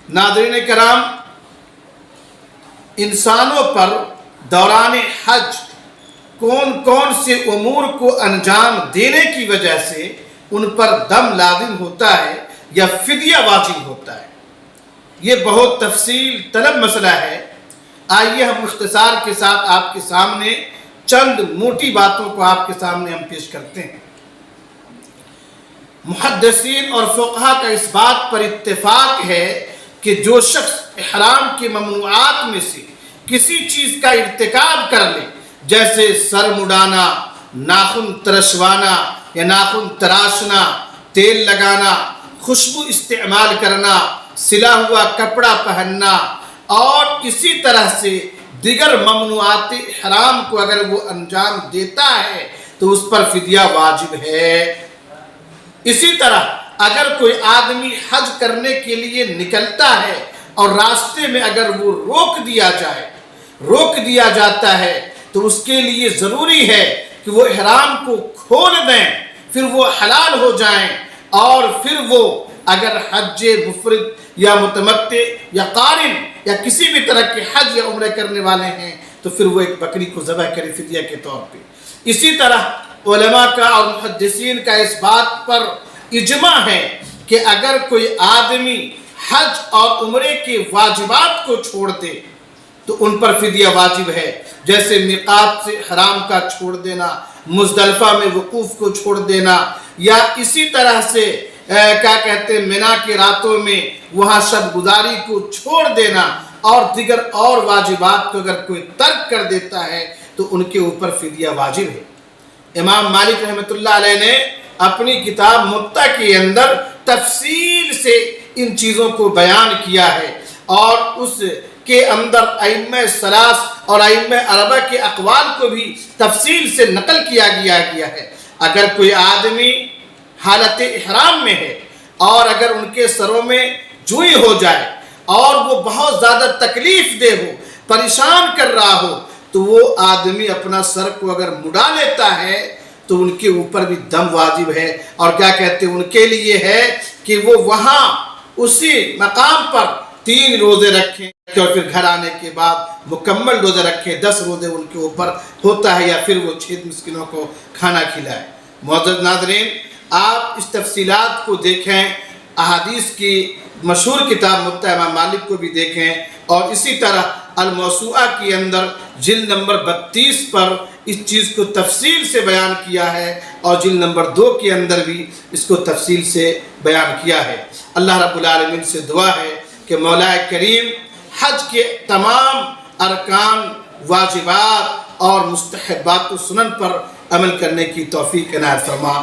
ناظرین کرام، انسانوں پر دوران حج کون کون سے امور کو انجام دینے کی وجہ سے ان پر دم لازم ہوتا ہے یا فدیہ واجب ہوتا ہے، یہ بہت تفصیل طلب مسئلہ ہے۔ آئیے ہم اختصار کے ساتھ آپ کے سامنے چند موٹی باتوں کو آپ کے سامنے ہم پیش کرتے ہیں۔ محدثین اور فقہا کا اس بات پر اتفاق ہے کہ جو شخص احرام کی ممنوعات میں سے کسی چیز کا ارتکاب کر لے، جیسے سر مڈانا، ناخن ترشوانا یا ناخن تراشنا، تیل لگانا، خوشبو استعمال کرنا، سلا ہوا کپڑا پہننا اور اسی طرح سے دیگر ممنوعات احرام کو اگر وہ انجام دیتا ہے تو اس پر فدیہ واجب ہے۔ اسی طرح اگر کوئی آدمی حج کرنے کے لیے نکلتا ہے اور راستے میں اگر وہ روک دیا جاتا ہے تو اس کے لیے ضروری ہے کہ وہ احرام کو کھول دیں، پھر وہ حلال ہو جائیں، اور پھر وہ اگر حج مفرد یا متمتع یا قارن یا کسی بھی طرح کے حج یا عمرہ کرنے والے ہیں تو پھر وہ ایک بکری کو ذبح کرے فدیہ کے طور پہ۔ اسی طرح علماء کا اور محدثین کا اس بات پر اجماع ہے کہ اگر کوئی آدمی حج اور عمرے کے واجبات کو چھوڑ دے تو ان پر فدیہ واجب ہے، جیسے میقات سے حرام کا چھوڑ دینا، مزدلفہ میں وقوف کو چھوڑ دینا، یا اسی طرح سے منی کی راتوں میں وہاں شب گزاری کو چھوڑ دینا، اور دیگر اور واجبات کو اگر کوئی ترک کر دیتا ہے تو ان کے اوپر فدیہ واجب ہے۔ امام مالک رحمۃ اللہ علیہ نے اپنی کتاب موطا کے اندر تفصیل سے ان چیزوں کو بیان کیا ہے، اور اس کے اندر ائمہ ثلاث اور ائمہ اربعہ کے اقوال کو بھی تفصیل سے نقل کیا گیا ہے۔ اگر کوئی آدمی حالت احرام میں ہے اور اگر ان کے سروں میں جوئی ہو جائے اور وہ بہت زیادہ تکلیف دہ ہو، پریشان کر رہا ہو، تو وہ آدمی اپنا سر کو اگر مڈا لیتا ہے تو ان کے اوپر بھی دم واجب ہے، اور ان کے لیے ہے کہ وہ وہاں اسی مقام پر 3 روزے رکھیں اور پھر گھر آنے کے بعد مکمل روزے رکھیں، 10 روزے ان کے اوپر ہوتا ہے، یا پھر وہ 6 مسکینوں کو کھانا کھلائے۔ معزز ناظرین، آپ اس تفصیلات کو دیکھیں، احادیث کی مشہور کتاب موطا امام مالک کو بھی دیکھیں، اور اسی طرح الموسوعہ کے اندر جلد نمبر 32 پر اس چیز کو تفصیل سے بیان کیا ہے، اور جلد نمبر 2 کے اندر بھی اس کو تفصیل سے بیان کیا ہے۔ اللہ رب العالمین سے دعا ہے کہ مولا کریم حج کے تمام ارکان، واجبات اور مستحبات و سنن پر عمل کرنے کی توفیق عنایت فرما۔